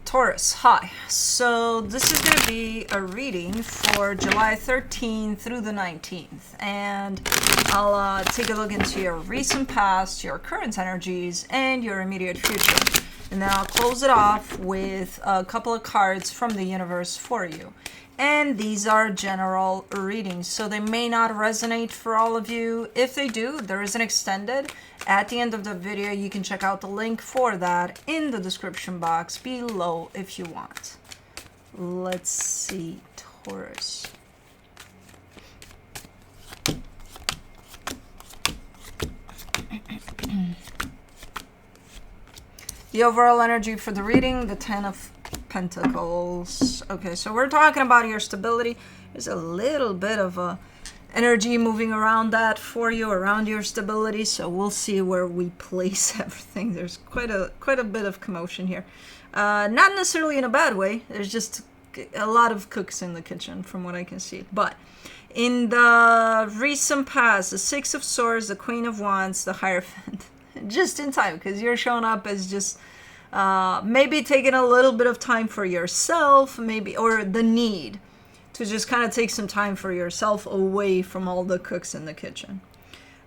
Taurus, hi. So this is going to be a reading for July 13th through the 19th. And I'll take a look into your recent past, your current energies, and your immediate future. And then I'll close it off with a couple of cards from the universe for you. And these are general readings, so they may not resonate for all of you. If they do, there is an extended. At the end of the video, you can check out the link for that in the description box below if you want. Let's see, Taurus. The overall energy for the reading, the 10 of Pentacles. Okay, so we're talking about your stability. There's a little bit of a energy moving around that for you, around your stability. So we'll see where we place everything. There's quite a bit of commotion here. Not necessarily in a bad way. There's just a lot of cooks in the kitchen from what I can see. But in the recent past, the Six of Swords, the Queen of Wands, the Hierophant. Just in time, because you're showing up as just maybe taking a little bit of time for yourself, maybe, or the need to just kind of take some time for yourself away from all the cooks in the kitchen.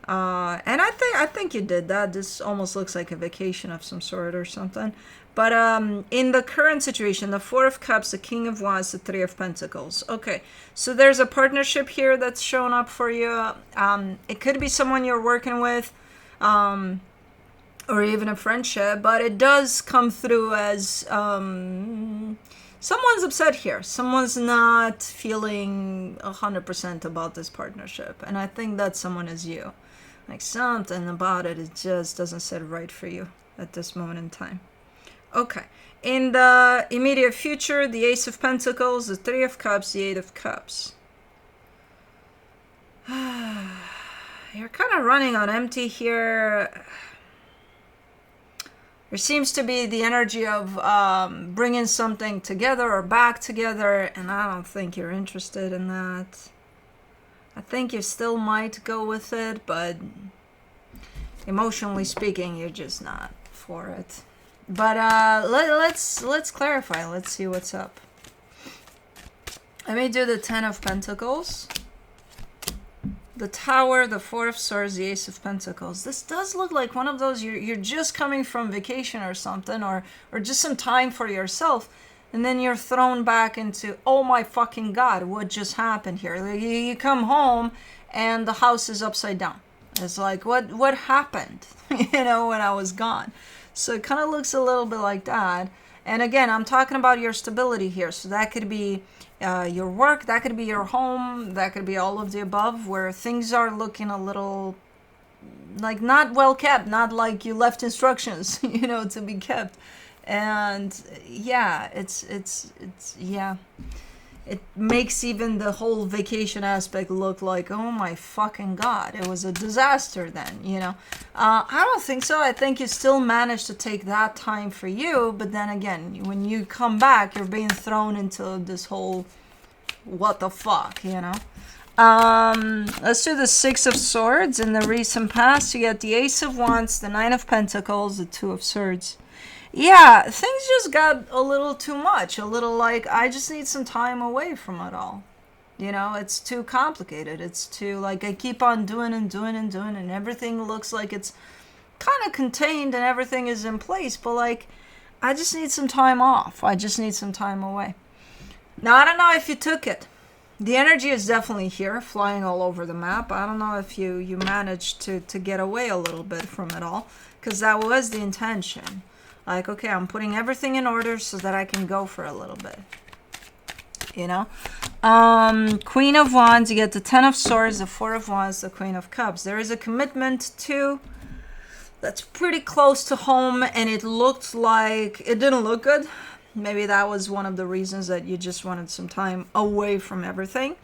And I think you did that. This almost looks like a vacation of some sort or something. But in the current situation, the Four of Cups, the King of Wands, the Three of Pentacles. Okay, so there's a partnership here that's showing up for you. It could be someone you're working with. Or even a friendship, but it does come through as someone's upset here. Someone's not feeling 100% about this partnership, and I think that someone is you. Like something about it just doesn't sit right for you at this moment in time. Okay, in the immediate future, the Ace of Pentacles, the Three of Cups, the Eight of Cups. You're kind of running on empty here. There seems to be the energy of bringing something together or back together, and I don't think you're interested in that. I think you still might go with it, but emotionally speaking, you're just not for it. But let's clarify. Let's see what's up. Let me do the 10 of Pentacles. The Tower, the Four of Swords, the Ace of Pentacles. This does look like one of those, you're just coming from vacation or something, or just some time for yourself, and then you're thrown back into, oh my fucking God, what just happened here? Like, you come home and the house is upside down. It's like, what happened, when I was gone? So it kind of looks a little bit like that. And again, I'm talking about your stability here. So that could be your work, that could be your home, that could be all of the above, where things are looking a little like not well kept, not like you left instructions, to be kept. And yeah, it's yeah. It makes even the whole vacation aspect look like, oh my fucking God, it was a disaster then, I don't think so. I think you still managed to take that time for you, but then again, when you come back, you're being thrown into this whole, what the fuck, Let's do the Six of Swords. In the recent past, you get the Ace of Wands, the Nine of Pentacles, the Two of Swords. Yeah, things just got a little too much. A little like, I just need some time away from it all. It's too complicated. It's too, like, I keep on doing and doing and doing, and everything looks like it's kind of contained and everything is in place. But, like, I just need some time off. I just need some time away. Now, I don't know if you took it. The energy is definitely here, flying all over the map. I don't know if you managed to get away a little bit from it all, because that was the intention. Like, okay, I'm putting everything in order so that I can go for a little bit. Queen of Wands, you get the 10 of Swords, the Four of Wands, the Queen of Cups. There is a commitment too that's pretty close to home, and it looked like it didn't look good. Maybe that was one of the reasons that you just wanted some time away from everything.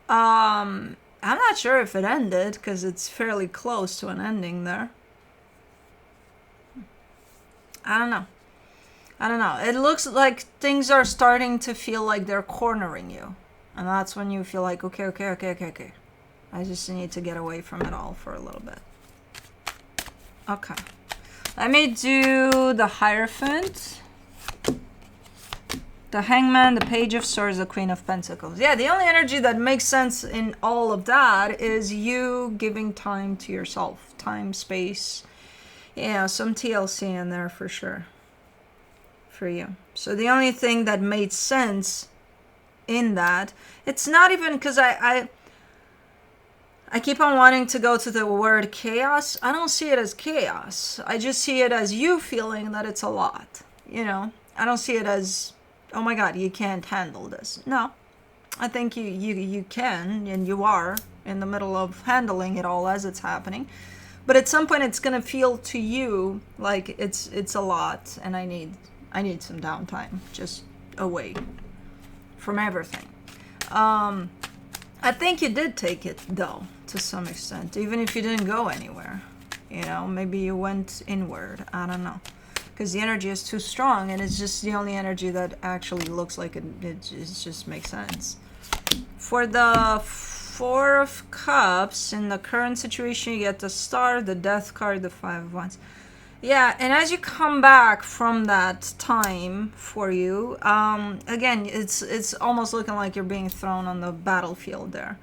I'm not sure if it ended, because it's fairly close to an ending there. I don't know. It looks like things are starting to feel like they're cornering you. And that's when you feel like, okay. I just need to get away from it all for a little bit. Okay. Let me do the Hierophant. The Hangman, the Page of Swords, the Queen of Pentacles. Yeah, the only energy that makes sense in all of that is you giving time to yourself. Time, space. Yeah, some TLC in there for sure. For you. So the only thing that made sense in that, it's not even because I keep on wanting to go to the word chaos. I don't see it as chaos. I just see it as you feeling that it's a lot. You know, I don't see it as, oh my God, you can't handle this. No, I think you can, and you are in the middle of handling it all as it's happening. But at some point, it's gonna feel to you like it's a lot, and I need some downtime, just away from everything. I think you did take it though, to some extent, even if you didn't go anywhere. You know, maybe you went inward. I don't know. Because the energy is too strong, and it's just the only energy that actually looks like it just makes sense. For the Four of Cups, in the current situation, you get the Star, the Death card, the Five of Wands. Yeah, and as you come back from that time for you, again, it's almost looking like you're being thrown on the battlefield there.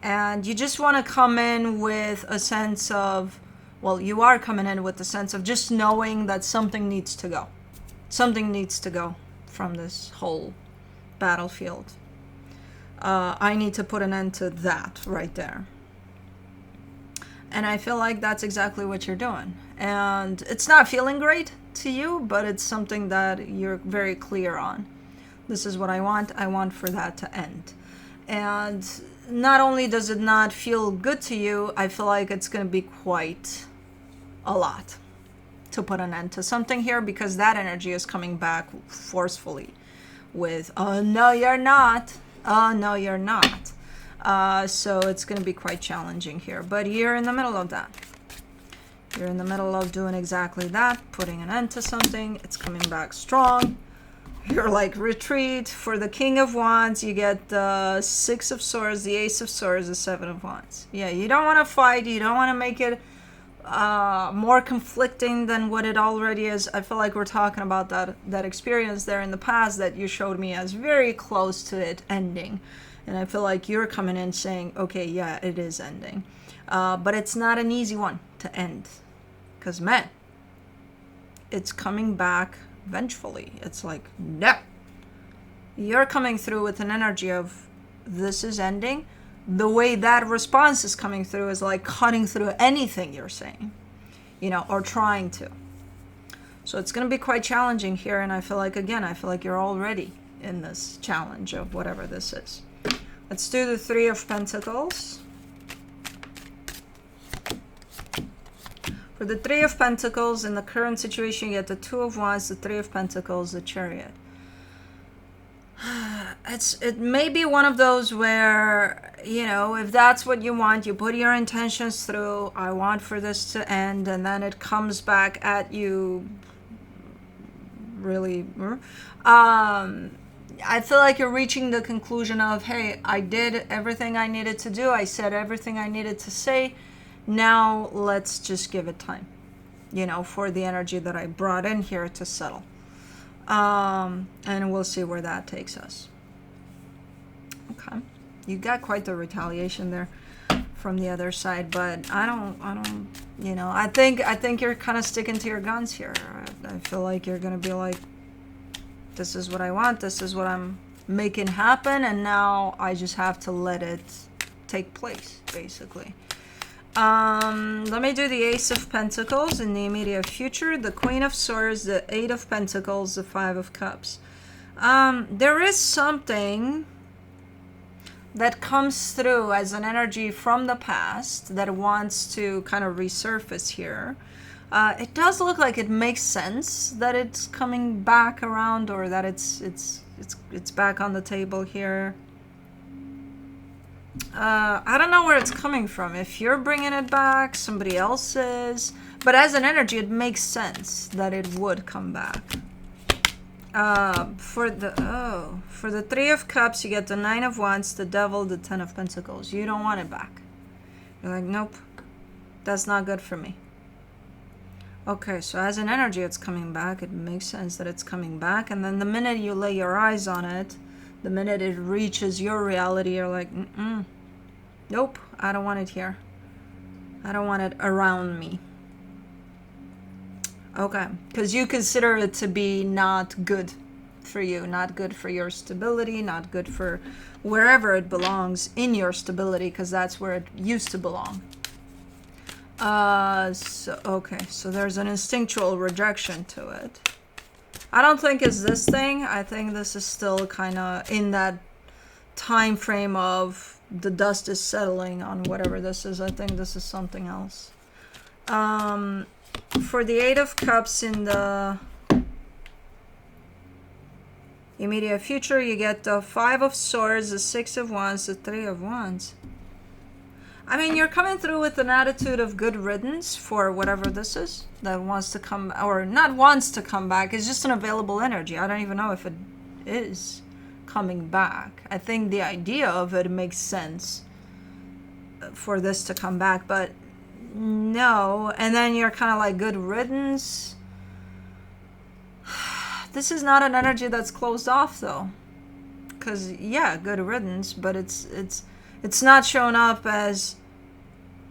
And you just want to come in with a sense of, well, you are coming in with the sense of just knowing that something needs to go. Something needs to go from this whole battlefield. I need to put an end to that right there. And I feel like that's exactly what you're doing. And it's not feeling great to you, but it's something that you're very clear on. This is what I want. I want for that to end. And not only does it not feel good to you, I feel like it's going to be quite a lot to put an end to something here, because that energy is coming back forcefully with, oh, no, you're not. Oh, no, you're not. So it's going to be quite challenging here. But you're in the middle of that. You're in the middle of doing exactly that, putting an end to something. It's coming back strong. You're like, retreat. For the King of Wands, you get the Six of Swords, the Ace of Swords, the Seven of Wands. Yeah, you don't want to fight. You don't want to make it more conflicting than what it already is. I feel like we're talking about that experience there in the past that you showed me as very close to it ending. And I feel like you're coming in saying, okay, yeah, it is ending. But it's not an easy one to end. Because, man, it's coming back vengefully. It's like, no. You're coming through with an energy of, this is ending. The way that response is coming through is like cutting through anything you're saying, you know, or trying to. So it's going to be quite challenging here. And I feel like, again, you're already in this challenge of whatever this is. Let's do the Three of Pentacles. For the Three of Pentacles, in the current situation, you get the Two of Wands, the Three of Pentacles, the Chariot. It may be one of those where, you know, if that's what you want, you put your intentions through, I want for this to end, and then it comes back at you really. I feel like you're reaching the conclusion of, hey, I did everything I needed to do. I said everything I needed to say. Now let's just give it time, you know, for the energy that I brought in here to settle. And we'll see where that takes us. Okay. You got quite the retaliation there from the other side, but I don't, you know, I think you're kind of sticking to your guns here. I feel like you're going to be like, this is what I want. This is what I'm making happen. And now I just have to let it take place, basically. Let me do the Ace of Pentacles in the immediate future, the Queen of Swords, the Eight of Pentacles, the Five of Cups. There is something that comes through as an energy from the past that wants to kind of resurface here. It does look like it makes sense that it's coming back around, or that it's back on the table here. I don't know where it's coming from. If you're bringing it back, somebody else is. But as an energy, it makes sense that it would come back. For the Three of Cups, you get the Nine of Wands, the Devil, the Ten of Pentacles. You don't want it back. You're like, nope, that's not good for me. Okay, so as an energy, it's coming back. It makes sense that it's coming back. And then the minute you lay your eyes on it, the minute it reaches your reality, you're like, nope, I don't want it here. I don't want it around me. Okay, because you consider it to be not good for you, not good for your stability, not good for wherever it belongs in your stability, because that's where it used to belong. Okay, so there's an instinctual rejection to it. I don't think it's this thing. I think this is still kind of in that time frame of the dust is settling on whatever this is. I think this is something else. For the Eight of Cups in the immediate future, you get the Five of Swords, the Six of Wands, the Three of Wands. I mean, you're coming through with an attitude of good riddance for whatever this is that wants to come, or not wants to come back. It's just an available energy. I don't even know if it is coming back. I think the idea of it makes sense for this to come back, but no. And then you're kind of like good riddance. This is not an energy that's closed off though, because yeah, good riddance, but it's not shown up as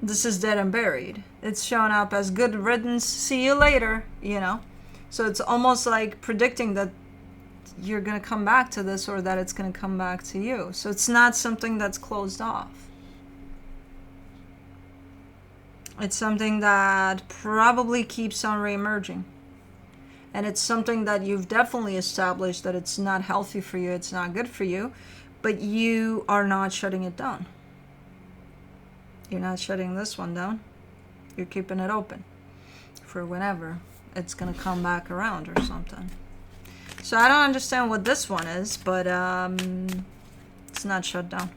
this is dead and buried. It's shown up as good riddance, see you later, you know. So it's almost like predicting that you're going to come back to this or that it's going to come back to you. So it's not something that's closed off. It's something that probably keeps on reemerging. And it's something that you've definitely established that it's not healthy for you, it's not good for you, but you are not shutting it down. You're not shutting this one down. You're keeping it open for whenever it's going to come back around or something. So I don't understand what this one is, but it's not shut down.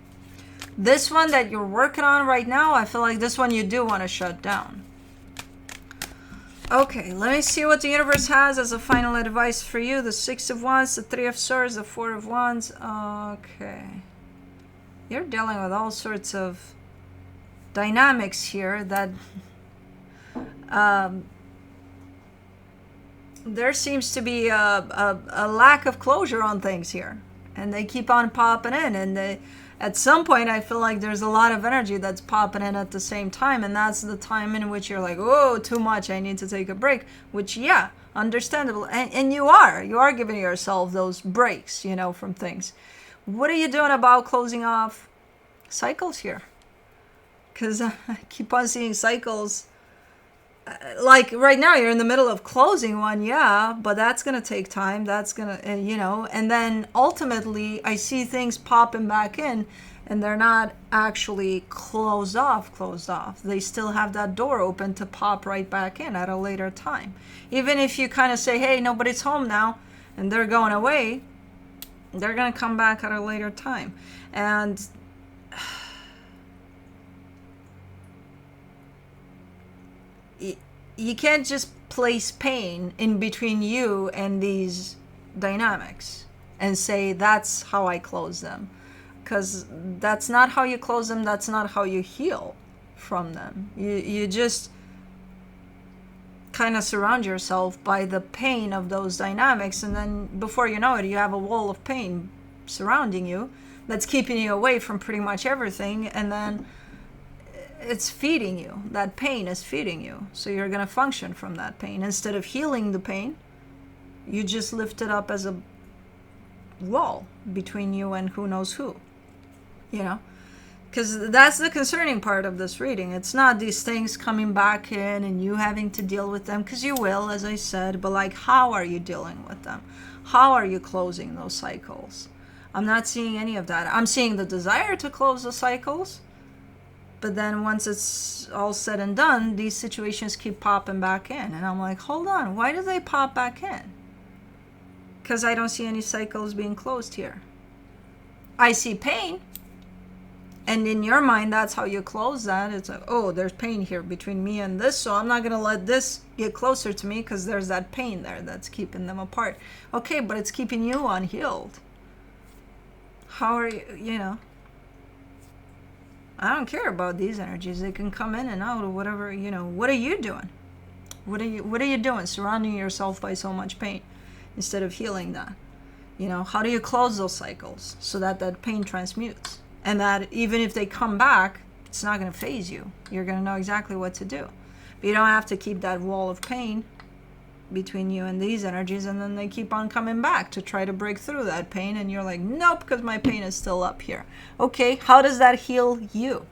This one that you're working on right now, I feel like this one you do want to shut down. Okay, let me see what the universe has as a final advice for you. The Six of Wands, the Three of Swords, the Four of Wands. Okay. You're dealing with all sorts of dynamics here that there seems to be a lack of closure on things here. And they keep on popping in. And at some point, I feel like there's a lot of energy that's popping in at the same time. And that's the time in which you're like, oh, too much. I need to take a break. Which, yeah, understandable. And you are giving yourself those breaks, you know, from things. What are you doing about closing off cycles here? Because I keep on seeing cycles. Like right now, you're in the middle of closing one, yeah, but that's going to take time. That's going to, you know, and then ultimately I see things popping back in and they're not actually closed off. They still have that door open to pop right back in at a later time. Even if you kind of say, hey, nobody's home now and they're going away, they're going to come back at a later time. And you can't just place pain in between you and these dynamics and say that's how I close them, because that's not how you close them. That's not how you heal from them. You just kind of surround yourself by the pain of those dynamics, and then before you know it, you have a wall of pain surrounding you that's keeping you away from pretty much everything, and then it's feeding you. That pain is feeding you. So you're going to function from that pain. Instead of healing the pain, you just lift it up as a wall between you and who knows who. You know? Because that's the concerning part of this reading. It's not these things coming back in and you having to deal with them. Because you will, as I said. But like, how are you dealing with them? How are you closing those cycles? I'm not seeing any of that. I'm seeing the desire to close the cycles. But then once it's all said and done, these situations keep popping back in. And I'm like, hold on, why do they pop back in? Because I don't see any cycles being closed here. I see pain. And in your mind, that's how you close that. It's like, oh, there's pain here between me and this, so I'm not going to let this get closer to me because there's that pain there that's keeping them apart. Okay, but it's keeping you unhealed. How are you, you know? I don't care about these energies. They can come in and out or whatever, you know. What are you doing? What are you doing surrounding yourself by so much pain instead of healing that? How do you close those cycles so that that pain transmutes? And that even if they come back, it's not going to phase you. You're going to know exactly what to do. But you don't have to keep that wall of pain between you and these energies, and then they keep on coming back to try to break through that pain, and you're like, nope, because my pain is still up here. Okay, how does that heal you?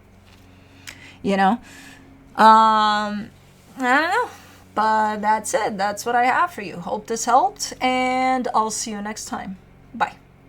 I don't know. But that's it. That's what I have for you. Hope this helped, and I'll see you next time. Bye.